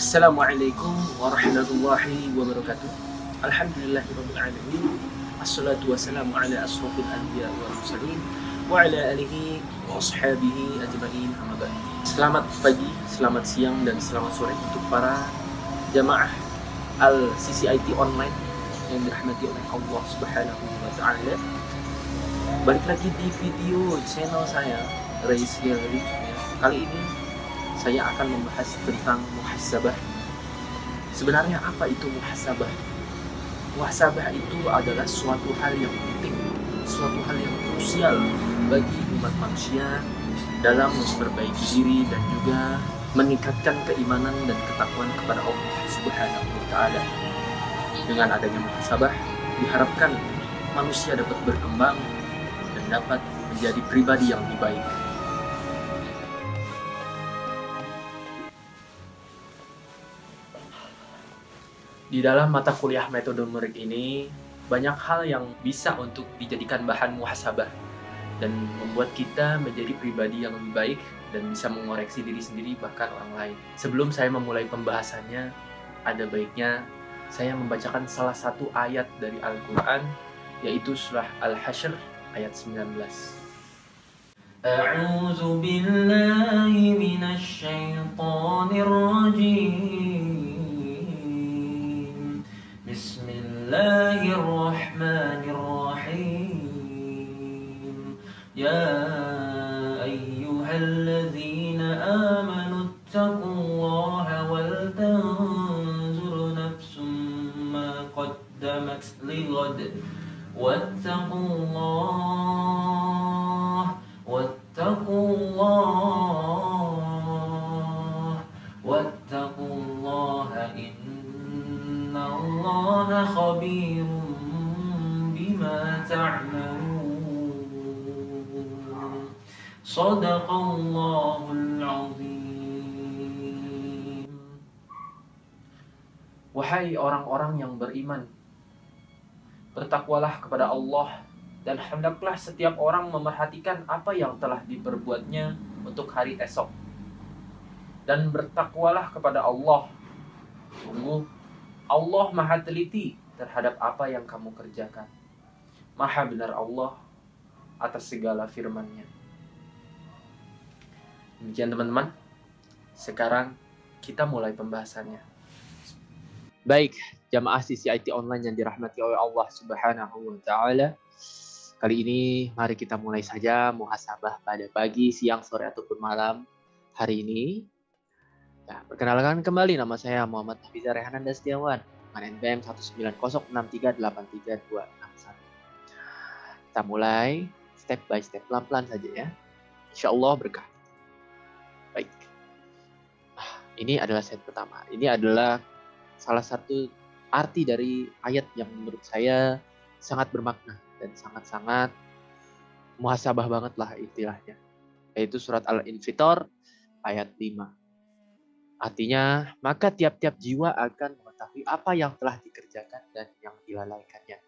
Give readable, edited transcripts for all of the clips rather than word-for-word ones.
Assalamualaikum warahmatullahi wabarakatuh. Alhamdulillahirrabbilalamin. Assalatu wassalamu ala asrafil anbiya wal mursalin wa ala alihi wa ashabihi ajma'in amma ba'd. Selamat pagi, selamat siang, dan selamat sore untuk para jamaah Al-CCIT Online yang dirahmati oleh Allah Subhanahu wa Ta'ala. Balik lagi di video channel saya, Rais Gallery. Kali ini saya akan membahas tentang muhasabah. Sebenarnya apa itu muhasabah? Muhasabah itu adalah suatu hal yang penting, suatu hal yang krusial bagi umat manusia dalam memperbaiki diri dan juga meningkatkan keimanan dan ketakwaan kepada Allah Subhanahu wa Ta'ala. Dengan adanya muhasabah, diharapkan manusia dapat berkembang dan dapat menjadi pribadi yang lebih baik. Di dalam mata kuliah metode murid ini, banyak hal yang bisa untuk dijadikan bahan muhasabah dan membuat kita menjadi pribadi yang lebih baik dan bisa mengoreksi diri sendiri bahkan orang lain. Sebelum saya memulai pembahasannya, ada baiknya saya membacakan salah satu ayat dari Al-Quran, yaitu surah Al-Hasyr ayat 19. A'udzu billahi minasy syaithanir rajim. Bismillahirrahmanirrahim. Ya ayyuhalladzina amanu ittaqullaha wal tanzur nafsum ma qaddamat lighad wattaqullah wattaqullaha innallaha khabirum bima ta'malun. Shadaqallahul azim. Wahai orang-orang yang beriman, bertakwalah kepada Allah dan hendaklah setiap orang memerhatikan apa yang telah diperbuatnya untuk hari esok. Dan bertakwalah kepada Allah. Sungguh, Allah maha teliti terhadap apa yang kamu kerjakan. Maha benar Allah atas segala firman-Nya. Demikian teman-teman. Sekarang kita mulai pembahasannya. Baik, jamaah CCIT Online yang dirahmati oleh Allah Subhanahu wa Ta'ala. Kali ini mari kita mulai saja muhasabah pada pagi, siang, sore ataupun malam hari ini. Nah, perkenalkan kembali, nama saya Muhammad Hafiza Rehanan Dastiawan, NPM 19068383261. Kita mulai step by step, pelan-pelan saja ya. Insya Allah berkah. Baik. Ini adalah set pertama. Ini adalah salah satu arti dari ayat yang menurut saya sangat bermakna dan sangat-sangat muhasabah banget lah istilahnya. Yaitu surat Al-Infitor ayat 5. Artinya, maka tiap-tiap jiwa akan mengetahui apa yang telah dikerjakan dan yang dilalaikannya.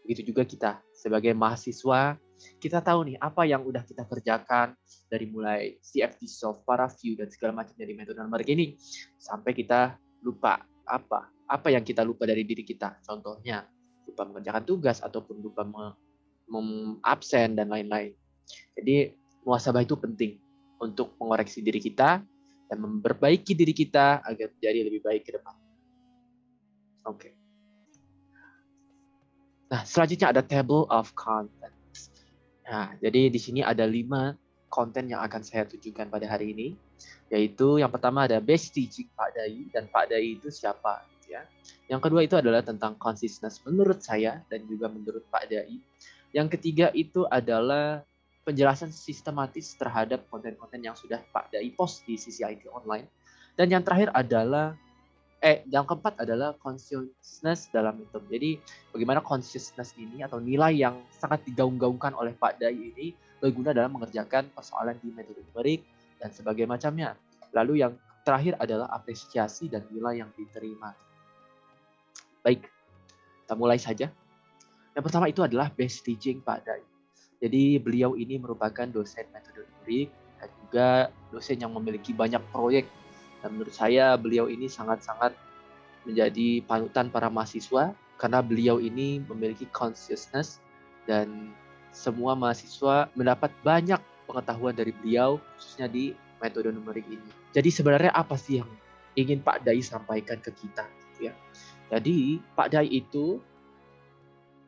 Begitu juga kita sebagai mahasiswa, kita tahu nih apa yang udah kita kerjakan dari mulai CFD Solve, Paraview, dan segala macam dari metode numerik ini. Sampai kita lupa apa yang kita lupa dari diri kita. Contohnya, lupa mengerjakan tugas ataupun lupa absen dan lain-lain. Jadi, muhasabah itu penting untuk mengoreksi diri kita dan memperbaiki diri kita agar menjadi lebih baik ke depan. Oke. Nah, selanjutnya ada table of contents. Nah, jadi di sini ada 5 konten yang akan saya tunjukkan pada hari ini, yaitu yang pertama ada best teaching Pak Dai, dan Pak Dai itu siapa gitu ya. Yang kedua itu adalah tentang consistency menurut saya dan juga menurut Pak Dai. Yang ketiga itu adalah penjelasan sistematis terhadap konten-konten yang sudah Pak Dai post di CCIT Online. Dan yang terakhir adalah yang keempat adalah consciousness dalam hidup. Jadi bagaimana consciousness ini atau nilai yang sangat digaung-gaungkan oleh Pak Dai ini berguna dalam mengerjakan persoalan di metode numerik dan sebagainya macamnya. Lalu yang terakhir adalah apresiasi dan nilai yang diterima. Baik, kita mulai saja. Yang pertama itu adalah best teaching Pak Dai. Jadi beliau ini merupakan dosen metode numerik dan juga dosen yang memiliki banyak proyek Dan menurut saya beliau ini sangat-sangat menjadi panutan para mahasiswa karena beliau ini memiliki consciousness dan semua mahasiswa mendapat banyak pengetahuan dari beliau khususnya di metode numerik ini. Jadi sebenarnya apa sih yang ingin Pak Dai sampaikan ke kita gitu ya. Jadi Pak Dai itu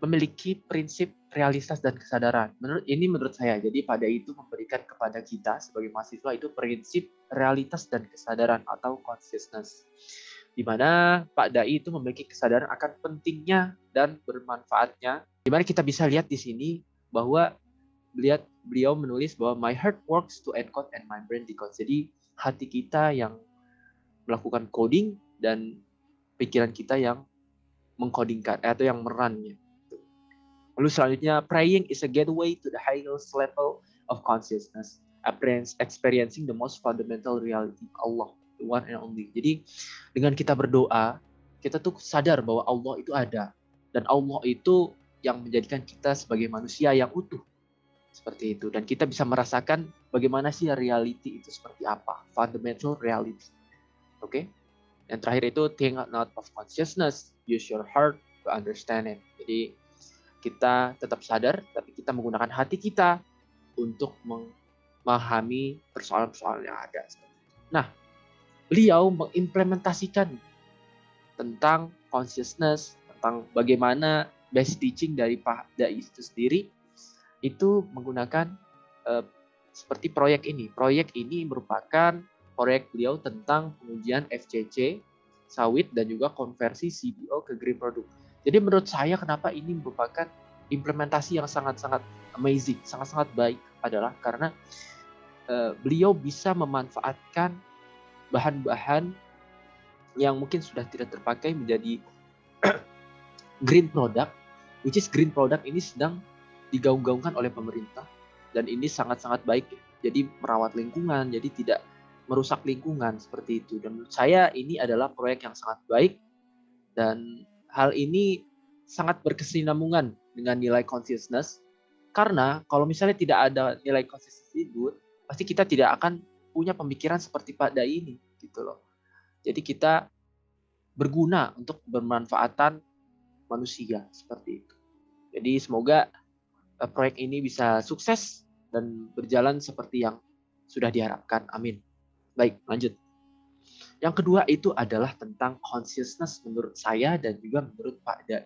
memiliki prinsip realitas dan kesadaran. Menurut saya. Jadi Pak Dai itu memberikan kepada kita sebagai mahasiswa itu prinsip realitas dan kesadaran atau consciousness. Di mana Pak Dai itu memiliki kesadaran akan pentingnya dan bermanfaatnya. Di mana kita bisa lihat di sini bahwa beliau menulis bahwa my heart works to encode and my brain decodes. Jadi hati kita yang melakukan coding dan pikiran kita yang mengkodingkan atau yang merannya. Lalu selanjutnya, praying is a gateway to the highest level of consciousness, experiencing the most fundamental reality Allah, the one and only. Jadi dengan kita berdoa, kita tuh sadar bahwa Allah itu ada dan Allah itu yang menjadikan kita sebagai manusia yang utuh. Seperti itu. Dan kita bisa merasakan bagaimana sih reality itu seperti apa. Fundamental reality. Oke? Yang terakhir itu, think not of consciousness. Use your heart to understand it. Jadi, kita tetap sadar, tapi kita menggunakan hati kita untuk memahami persoalan-persoalan yang ada. Nah, beliau mengimplementasikan tentang consciousness, tentang bagaimana basic teaching dari Pak Dai itu sendiri, itu menggunakan seperti proyek ini. Proyek ini merupakan proyek beliau tentang pengujian FCC, sawit, dan juga konversi CBO ke green product. Jadi menurut saya kenapa ini merupakan implementasi yang sangat-sangat amazing, sangat-sangat baik adalah karena beliau bisa memanfaatkan bahan-bahan yang mungkin sudah tidak terpakai menjadi green product, which is green product ini sedang digaung-gaungkan oleh pemerintah dan ini sangat-sangat baik. Jadi merawat lingkungan, jadi tidak merusak lingkungan seperti itu. Dan menurut saya ini adalah proyek yang sangat baik dan hal ini sangat berkesinambungan dengan nilai consciousness karena kalau misalnya tidak ada nilai consciousness itu, pasti kita tidak akan punya pemikiran seperti Pak Dai ini gitu loh. Jadi kita berguna untuk bermanfaatan manusia seperti itu. Jadi semoga proyek ini bisa sukses dan berjalan seperti yang sudah diharapkan. Amin. Baik, lanjut. Yang kedua itu adalah tentang consciousness menurut saya dan juga menurut Pak Dai.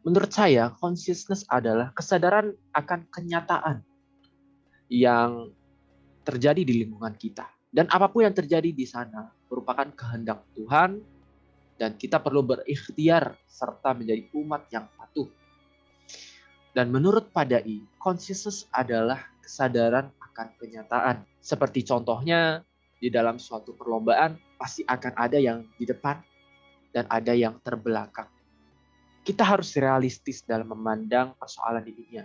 Menurut saya, consciousness adalah kesadaran akan kenyataan yang terjadi di lingkungan kita. Dan apapun yang terjadi di sana merupakan kehendak Tuhan dan kita perlu berikhtiar serta menjadi umat yang patuh. Dan menurut Pak Dai, consciousness adalah kesadaran akan kenyataan. Seperti contohnya di dalam suatu perlombaan pasti akan ada yang di depan dan ada yang terbelakang. Kita harus realistis dalam memandang persoalan di dunia.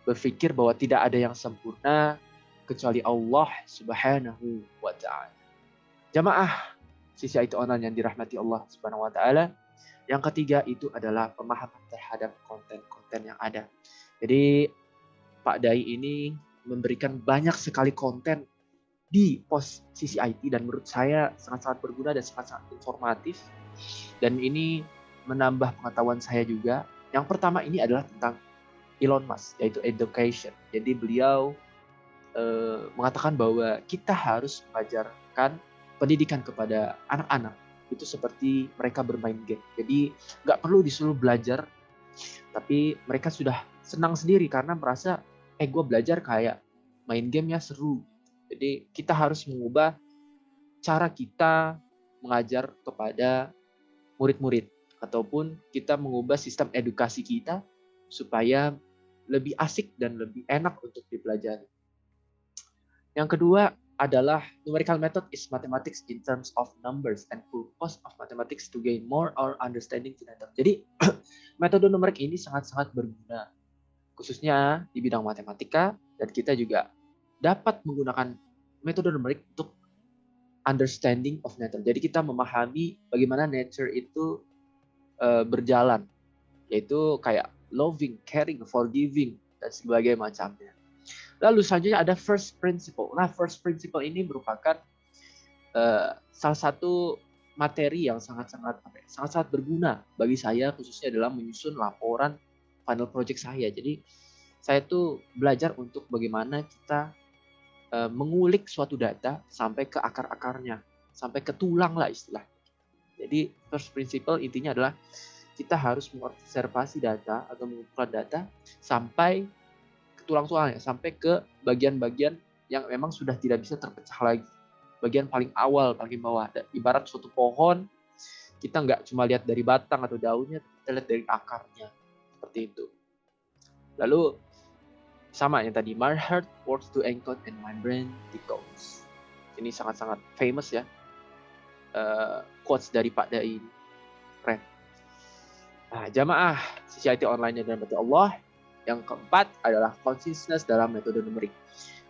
Berpikir bahwa tidak ada yang sempurna kecuali Allah Subhanahu wa Ta'ala. Jamaah sisi IT online yang dirahmati Allah Subhanahu wa Ta'ala. Yang ketiga itu adalah pemahaman terhadap konten-konten yang ada. Jadi Pak Dai ini memberikan banyak sekali konten di post sisi IT dan menurut saya sangat-sangat berguna dan sangat-sangat informatif. Dan ini menambah pengetahuan saya juga. Yang pertama ini adalah tentang Elon Musk, yaitu education. Jadi beliau mengatakan bahwa kita harus mengajarkan pendidikan kepada anak-anak itu seperti mereka bermain game. Jadi nggak perlu disuruh belajar, tapi mereka sudah senang sendiri karena merasa, gue belajar kayak main game ya seru. Jadi kita harus mengubah cara kita mengajar kepada murid-murid ataupun kita mengubah sistem edukasi kita supaya lebih asik dan lebih enak untuk dipelajari. Yang kedua adalah numerical method is mathematics in terms of numbers and purpose of mathematics to gain more or understanding to data. Jadi metode numerik ini sangat-sangat berguna khususnya di bidang matematika dan kita juga dapat menggunakan metode numerik untuk understanding of nature. Jadi kita memahami bagaimana nature itu berjalan, yaitu kayak loving, caring, forgiving dan sebagainya macamnya. Lalu selanjutnya ada first principle. Nah, first principle ini merupakan salah satu materi yang sangat-sangat berguna bagi saya, khususnya dalam menyusun laporan final project saya. Jadi saya tuh belajar untuk bagaimana kita mengulik suatu data sampai ke akar-akarnya, sampai ke tulang lah istilahnya. Jadi first principle intinya adalah kita harus mengobservasi data atau mengumpulkan data sampai ke tulang-tulangnya, sampai ke bagian-bagian yang memang sudah tidak bisa terpecah lagi. Bagian paling awal, paling bawah. Ibarat suatu pohon, kita nggak cuma lihat dari batang atau daunnya, kita lihat dari akarnya. Seperti itu. Lalu sama yang tadi, my heart works to encode and my brain decodes. Ini sangat-sangat famous ya, quotes dari Pak Dai. Keren. Nah, jamaah CCIT online dan berarti Allah. Yang keempat adalah consciousness dalam metode numerik.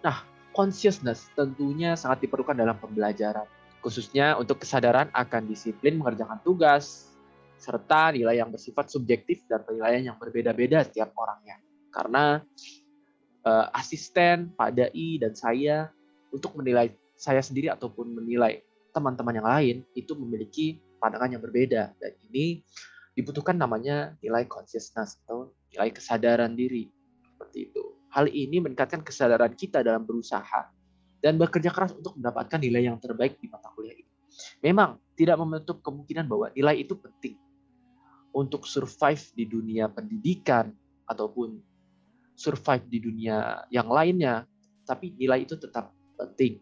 Nah, consciousness tentunya sangat diperlukan dalam pembelajaran, khususnya untuk kesadaran akan disiplin mengerjakan tugas, serta nilai yang bersifat subjektif dan penilaian yang berbeda-beda setiap orangnya. Karena asisten, Pak Dai, dan saya untuk menilai saya sendiri ataupun menilai teman-teman yang lain itu memiliki pandangan yang berbeda. Dan ini dibutuhkan namanya nilai consciousness atau nilai kesadaran diri. Seperti itu. Hal ini meningkatkan kesadaran kita dalam berusaha dan bekerja keras untuk mendapatkan nilai yang terbaik di mata kuliah ini. Memang tidak menutup kemungkinan bahwa nilai itu penting untuk survive di dunia pendidikan ataupun survive di dunia yang lainnya, tapi nilai itu tetap penting.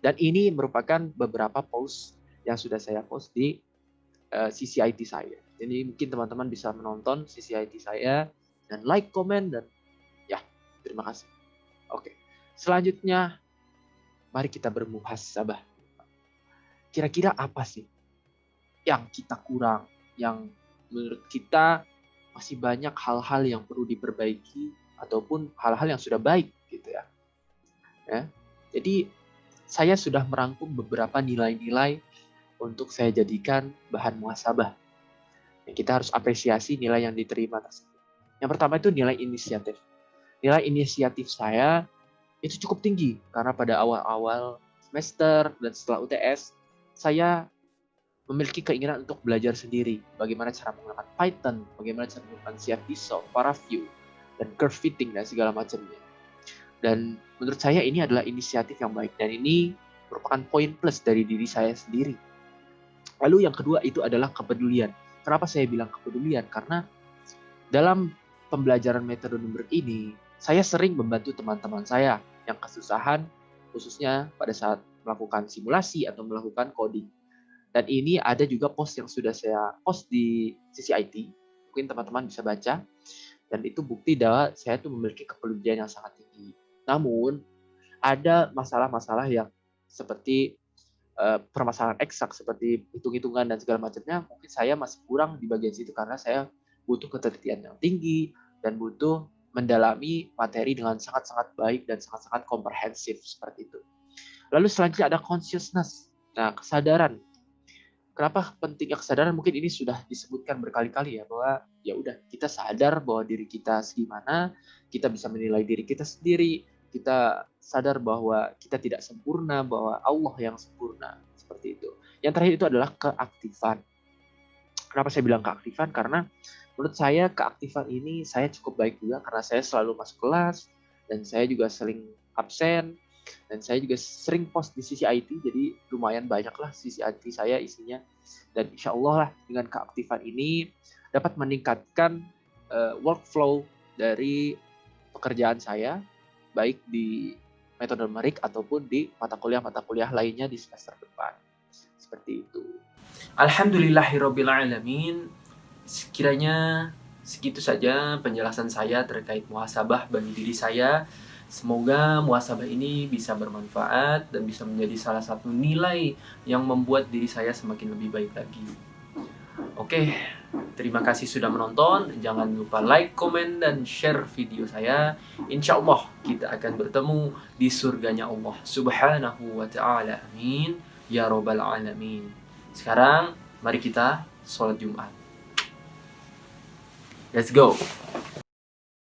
Dan ini merupakan beberapa post yang sudah saya post di CCIT saya. Jadi mungkin teman-teman bisa menonton CCIT saya dan like, komen, dan ya, terima kasih. Oke, selanjutnya mari kita bermuhasabah. Kira-kira apa sih yang kita kurang, yang menurut kita masih banyak hal-hal yang perlu diperbaiki ataupun hal-hal yang sudah baik gitu ya. Jadi saya sudah merangkum beberapa nilai-nilai untuk saya jadikan bahan muhasabah. Kita harus apresiasi nilai yang diterima tersebut. Yang pertama itu nilai inisiatif. Nilai inisiatif saya itu cukup tinggi karena pada awal-awal semester dan setelah UTS saya memiliki keinginan untuk belajar sendiri bagaimana cara menggunakan Python, bagaimana cara menggunakan CFD-Soft, ParaView, dan curve fitting dan segala macamnya. Dan menurut saya ini adalah inisiatif yang baik dan ini merupakan poin plus dari diri saya sendiri. Lalu yang kedua itu adalah kepedulian. Kenapa saya bilang kepedulian? Karena dalam pembelajaran metode numerik ini saya sering membantu teman-teman saya yang kesusahan, khususnya pada saat melakukan simulasi atau melakukan coding. Dan ini ada juga post yang sudah saya post di CCIT, mungkin teman-teman bisa baca. Dan itu bukti bahwa saya tuh memiliki kepedulian yang sangat tinggi. Namun, ada masalah-masalah yang seperti permasalahan eksak, seperti hitung-hitungan dan segala macamnya, mungkin saya masih kurang di bagian situ karena saya butuh ketelitian yang tinggi dan butuh mendalami materi dengan sangat-sangat baik dan sangat-sangat komprehensif seperti itu. Lalu selanjutnya ada consciousness. Nah, kesadaran. Kenapa pentingnya kesadaran? Mungkin ini sudah disebutkan berkali-kali ya, bahwa ya udah kita sadar bahwa diri kita segimana, kita bisa menilai diri kita sendiri, kita sadar bahwa kita tidak sempurna, bahwa Allah yang sempurna, seperti itu. Yang terakhir itu adalah keaktifan. Kenapa saya bilang keaktifan? Karena menurut saya keaktifan ini saya cukup baik juga karena saya selalu masuk kelas dan saya juga sering absen. Dan saya juga sering post di CCIT, jadi lumayan banyaklah CCIT saya isinya. Dan insya Allah lah dengan keaktifan ini dapat meningkatkan workflow dari pekerjaan saya, baik di metode numerik ataupun di mata kuliah lainnya di semester depan. Seperti itu. Alhamdulillahirrabbilalamin. Sekiranya segitu saja penjelasan saya terkait muhasabah bagi diri saya. Semoga muhasabah ini bisa bermanfaat dan bisa menjadi salah satu nilai yang membuat diri saya semakin lebih baik lagi. Oke, terima kasih sudah menonton. Jangan lupa like, komen, dan share video saya. Insya Allah kita akan bertemu di surganya Allah Subhanahu wa ta'ala. Amin. Ya Rabbal Alamin. Sekarang, mari kita sholat Jumat. Let's go.